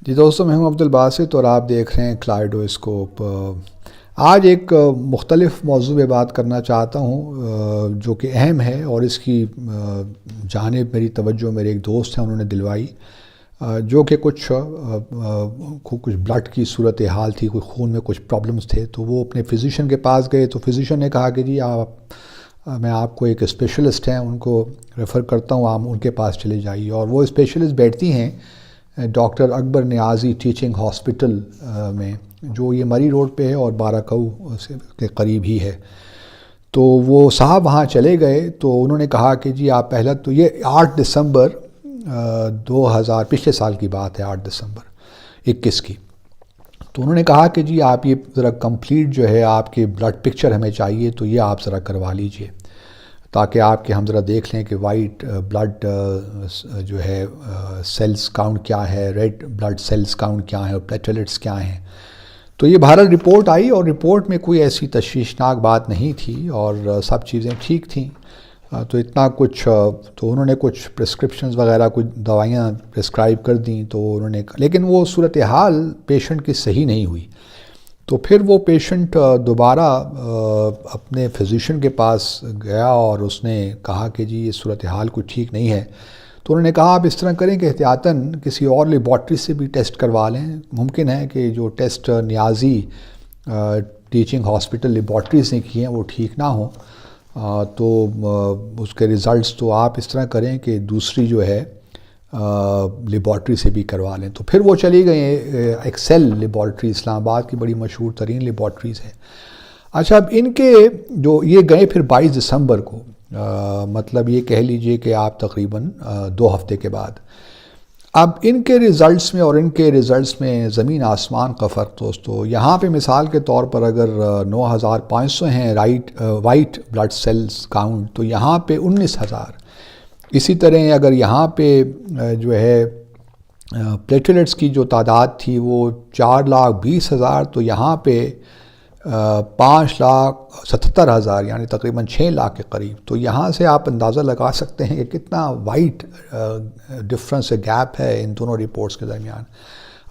جی دوستوں، میں ہوں عبد الباسط اور آپ دیکھ رہے ہیں کلائڈوسکوپ۔ آج ایک مختلف موضوع پہ بات کرنا چاہتا ہوں جو کہ اہم ہے، اور اس کی جانب میری توجہ میرے ایک دوست ہیں انہوں نے دلوائی، جو کہ کچھ بلڈ کی صورتحال تھی، کوئی خون میں کچھ پرابلمز تھے، تو وہ اپنے فزیشین کے پاس گئے تو فزیشین نے کہا کہ جی میں آپ کو ایک اسپیشلسٹ ہیں ان کو ریفر کرتا ہوں، آپ ان کے پاس چلے جائیے۔ اور وہ اسپیشلسٹ بیٹھتی ہیں ڈاکٹر اکبر نیازی ٹیچنگ ہاسپٹل میں، جو یہ مری روڈ پہ ہے اور بارہ سے کے قریب ہی ہے۔ تو وہ صاحب وہاں چلے گئے تو انہوں نے کہا کہ جی آپ پہلا تو یہ 8 دسمبر 2000 پچھلے سال کی بات ہے، 8 دسمبر 21 کی۔ تو انہوں نے کہا کہ جی آپ یہ ذرا کمپلیٹ جو ہے آپ کے بلڈ پکچر ہمیں چاہیے، تو یہ آپ ذرا کروا لیجئے تاکہ آپ کے ہم ذرا دیکھ لیں کہ وائٹ بلڈ جو ہے سیلز کاؤنٹ کیا ہے، ریڈ بلڈ سیلز کاؤنٹ کیا ہے، اور پلیٹلیٹس کیا ہیں۔ تو یہ بہرحال رپورٹ آئی، اور رپورٹ میں کوئی ایسی تشویشناک بات نہیں تھی اور سب چیزیں ٹھیک تھیں۔ تو اتنا کچھ تو انہوں نے کچھ پرسکرپشنز وغیرہ کچھ دوائیاں پرسکرائب کر دیں، تو انہوں نے لیکن وہ صورتحال پیشنٹ کی صحیح نہیں ہوئی۔ تو پھر وہ پیشنٹ دوبارہ اپنے فزیشین کے پاس گیا اور اس نے کہا کہ جی یہ صورتحال کوئی ٹھیک نہیں ہے۔ تو انہوں نے کہا آپ اس طرح کریں کہ احتیاطاً کسی اور لیبارٹری سے بھی ٹیسٹ کروا لیں، ممکن ہے کہ جو ٹیسٹ نیازی ٹیچنگ ہاسپٹل لیبارٹریز نے کیے ہیں وہ ٹھیک نہ ہوں، تو اس کے ریزلٹس تو آپ اس طرح کریں کہ دوسری جو ہے لیبارٹری سے بھی کروا لیں۔ تو پھر وہ چلی گئی ایکسل لیبارٹری، اسلام آباد کی بڑی مشہور ترین لیبارٹریز ہے۔ اچھا، اب ان کے جو یہ گئے پھر 22 دسمبر کو، مطلب یہ کہہ لیجئے کہ آپ تقریباً 2 ہفتے کے بعد۔ اب ان کے ریزلٹس میں اور ان کے ریزلٹس میں زمین آسمان کا فرق دوستو۔ یہاں پہ مثال کے طور پر اگر 9500 ہیں وائٹ بلڈ سیلز کاؤنٹ، تو یہاں پہ 19000۔ اسی طرح اگر یہاں پہ جو ہے پلیٹلیٹس کی جو تعداد تھی وہ 4,20,000، تو یہاں پہ 5,77,000، یعنی تقریباً 6 لاکھ کے قریب۔ تو یہاں سے آپ اندازہ لگا سکتے ہیں کہ کتنا وائٹ ڈفرنس گیپ ہے ان دونوں رپورٹس کے درمیان۔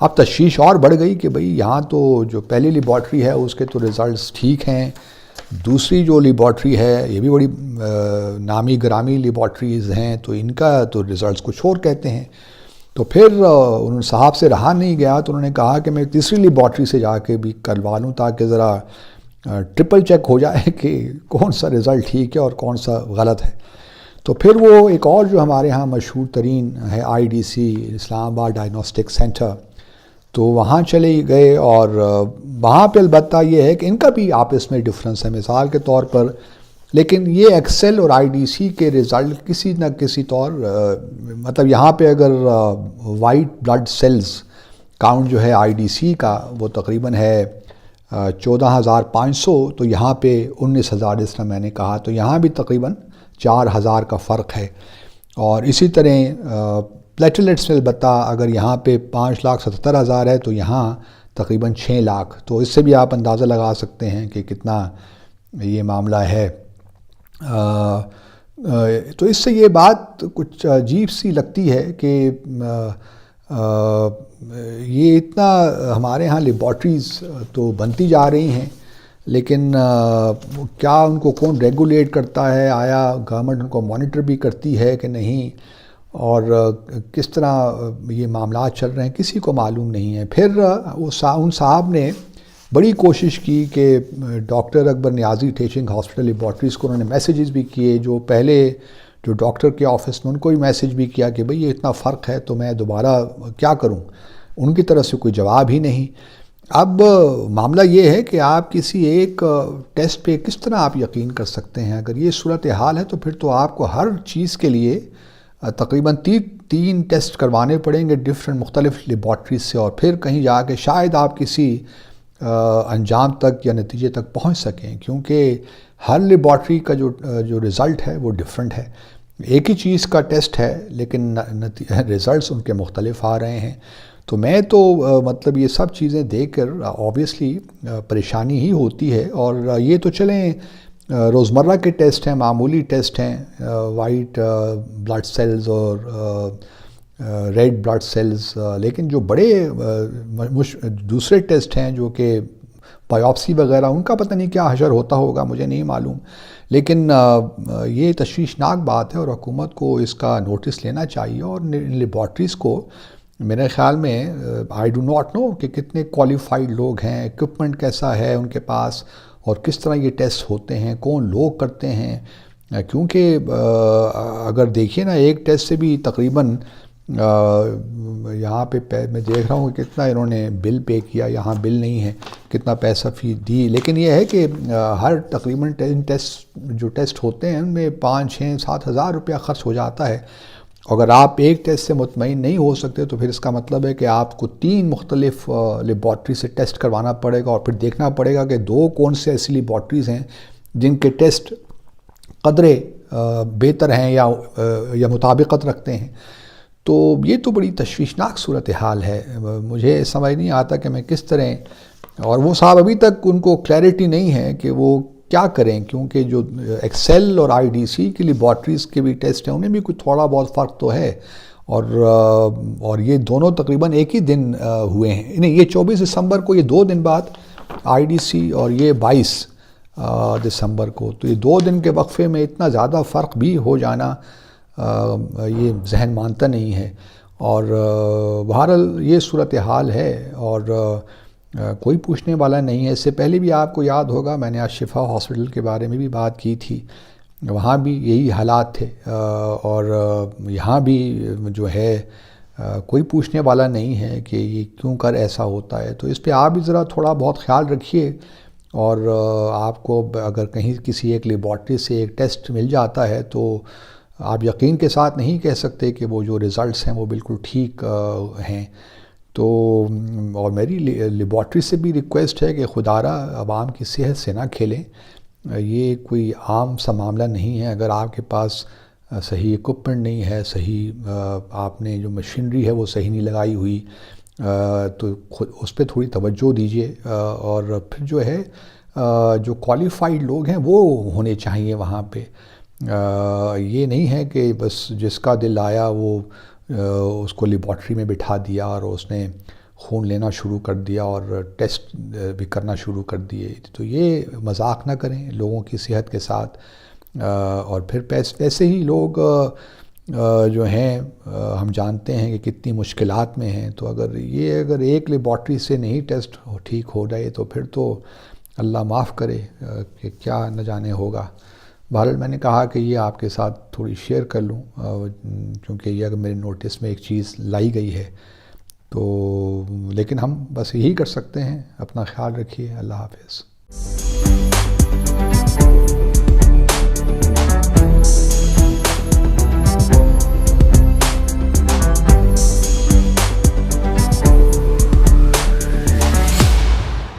اب تشویش اور بڑھ گئی کہ بھئی یہاں تو جو پہلی لیبارٹری ہے اس کے تو ریزلٹس ٹھیک ہیں، دوسری جو لیبارٹری ہے یہ بھی بڑی نامی گرامی لیبارٹریز ہیں، تو ان کا تو ریزلٹس کچھ اور کہتے ہیں۔ تو پھر انہوں صاحب سے رہا نہیں گیا، تو انہوں نے کہا کہ میں تیسری لیبارٹری سے جا کے بھی کروا لوں تاکہ ذرا ٹرپل چیک ہو جائے کہ کون سا رزلٹ ٹھیک ہے اور کون سا غلط ہے۔ تو پھر وہ ایک اور جو ہمارے ہاں مشہور ترین ہے IDC اسلام آباد ڈائگنوسٹک سینٹر، تو وہاں چلے گئے، اور وہاں پہ البتہ یہ ہے کہ ان کا بھی آپس میں ڈفرنس ہے مثال کے طور پر، لیکن یہ ایکسل اور IDC کے ریزلٹ کسی نہ کسی طور مطلب یہاں پہ اگر وائٹ بلڈ سیلز کاؤنٹ جو ہے IDC کا وہ تقریباً ہے 14,500، تو یہاں پہ 19,000 جس طرح میں نے کہا، تو یہاں بھی تقریباً 4,000 کا فرق ہے۔ اور اسی طرح پلیٹلیٹس میں البتہ اگر یہاں پہ 5,77,000 ہے تو یہاں تقریباً 6 لاکھ، تو اس سے بھی آپ اندازہ لگا سکتے ہیں کہ کتنا یہ معاملہ ہے۔ تو اس سے یہ بات کچھ عجیب سی لگتی ہے کہ یہ اتنا ہمارے ہاں لیبارٹریز تو بنتی جا رہی ہیں، لیکن کیا ان کو کون ریگولیٹ کرتا ہے؟ آیا گورنمنٹ ان کو مانیٹر بھی کرتی ہے کہ نہیں؟ اور کس طرح یہ معاملات چل رہے ہیں کسی کو معلوم نہیں ہے۔ پھر ان صاحب نے بڑی کوشش کی کہ ڈاکٹر اکبر نیازی ٹیچنگ ہاسپٹل لیبارٹریز کو انہوں نے میسیجز بھی کیے، جو پہلے جو ڈاکٹر کے آفس میں ان کو بھی میسیج بھی کیا کہ بھئی یہ اتنا فرق ہے تو میں دوبارہ کیا کروں، ان کی طرف سے کوئی جواب ہی نہیں۔ اب معاملہ یہ ہے کہ آپ کسی ایک ٹیسٹ پہ کس طرح آپ یقین کر سکتے ہیں؟ اگر یہ صورتحال ہے تو پھر تو آپ کو ہر چیز کے لیے تقریباً 3 ٹیسٹ کروانے پڑیں گے مختلف لیبارٹریز سے، اور پھر کہیں جا کے شاید آپ کسی انجام تک یا نتیجے تک پہنچ سکیں، کیونکہ ہر لیبارٹری کا جو رزلٹ ہے وہ ڈیفرنٹ ہے۔ ایک ہی چیز کا ٹیسٹ ہے لیکن ریزلٹس ان کے مختلف آ رہے ہیں۔ تو میں تو مطلب یہ سب چیزیں دیکھ کر آبویسلی پریشانی ہی ہوتی ہے، اور یہ تو چلیں روزمرہ کے ٹیسٹ ہیں، معمولی ٹیسٹ ہیں، وائٹ بلڈ سیلز اور ریڈ بلڈ سیلز، لیکن جو بڑے دوسرے ٹیسٹ ہیں جو کہ بایوپسی وغیرہ، ان کا پتہ نہیں کیا حشر ہوتا ہوگا، مجھے نہیں معلوم. لیکن یہ تشویشناک بات ہے اور حکومت کو اس کا نوٹس لینا چاہیے. اور لیبارٹریز کو میرے خیال میں آئی ڈو ناٹ نو کہ کتنے کوالیفائڈ لوگ ہیں، اکوپمنٹ کیسا ہے ان کے پاس، اور کس طرح یہ ٹیسٹ ہوتے ہیں، کون لوگ کرتے ہیں. کیونکہ اگر دیکھیے نا، ایک ٹیسٹ سے بھی تقریباً یہاں پہ میں دیکھ رہا ہوں کہ کتنا انہوں نے بل پے کیا، یہاں بل نہیں ہے کتنا پیسہ فی دی. لیکن یہ ہے کہ ہر تقریباً جو ٹیسٹ ہوتے ہیں ان میں 5-6-7 ہزار روپیہ خرچ ہو جاتا ہے. اگر آپ ایک ٹیسٹ سے مطمئن نہیں ہو سکتے تو پھر اس کا مطلب ہے کہ آپ کو 3 مختلف لیبارٹری سے ٹیسٹ کروانا پڑے گا، اور پھر دیکھنا پڑے گا کہ 2 کون سے ایسی لیبارٹریز ہیں جن کے ٹیسٹ قدرے بہتر ہیں یا مطابقت رکھتے ہیں. تو یہ تو بڑی تشویشناک صورتحال ہے. مجھے سمجھ نہیں آتا کہ میں کس طرح، اور وہ صاحب ابھی تک ان کو کلیئرٹی نہیں ہے کہ وہ کیا کریں، کیونکہ جو ایکسیل اور آئی ڈی سی کی لیبارٹریز کے بھی ٹیسٹ ہیں ان میں بھی کچھ تھوڑا بہت فرق تو ہے. اور یہ دونوں تقریباً ایک ہی دن ہوئے ہیں، نہیں یہ 24 دسمبر کو، یہ 2 دن بعد آئی ڈی سی، اور یہ 22 دسمبر کو. تو یہ 2 دن کے وقفے میں اتنا زیادہ فرق بھی ہو جانا یہ ذہن مانتا نہیں ہے. اور بہرحال یہ صورتحال ہے، اور کوئی پوچھنے والا نہیں ہے. اس سے پہلے بھی آپ کو یاد ہوگا میں نے آج شفا ہاسپٹل کے بارے میں بھی بات کی تھی، وہاں بھی یہی حالات تھے. اور یہاں بھی جو ہے کوئی پوچھنے والا نہیں ہے کہ یہ کیوں کر ایسا ہوتا ہے. تو اس پہ آپ بھی ذرا تھوڑا بہت خیال رکھیے. اور آپ کو اگر کہیں کسی ایک لیبارٹری سے ایک ٹیسٹ مل جاتا ہے تو آپ یقین کے ساتھ نہیں کہہ سکتے کہ وہ جو ریزلٹس ہیں وہ بالکل ٹھیک ہیں. تو اور میری لیبارٹری سے بھی ریکویسٹ ہے کہ خدارہ عوام کی صحت سے نہ کھیلیں. یہ کوئی عام سا معاملہ نہیں ہے. اگر آپ کے پاس صحیح اکوپمنٹ نہیں ہے، صحیح آپ نے جو مشینری ہے وہ صحیح نہیں لگائی ہوئی، تو اس پہ تھوڑی توجہ دیجیے. اور پھر جو ہے جو کوالیفائڈ لوگ ہیں وہ ہونے چاہیے وہاں پہ. یہ نہیں ہے کہ بس جس کا دل آیا وہ اس کو لیبارٹری میں بٹھا دیا اور اس نے خون لینا شروع کر دیا اور ٹیسٹ بھی کرنا شروع کر دیے. تو یہ مذاق نہ کریں لوگوں کی صحت کے ساتھ. اور پھر پیسے ہی لوگ جو ہیں ہم جانتے ہیں کہ کتنی مشکلات میں ہیں. تو اگر ایک لیبارٹری سے نہیں ٹیسٹ ٹھیک ہو جائے تو پھر تو اللہ معاف کرے کہ کیا نہ جانے ہوگا. بہرحال میں نے کہا کہ یہ آپ کے ساتھ تھوڑی شیئر کر لوں، کیونکہ یہ اگر میرے نوٹس میں ایک چیز لائی گئی ہے تو، لیکن ہم بس یہی کر سکتے ہیں. اپنا خیال رکھیے. اللہ حافظ.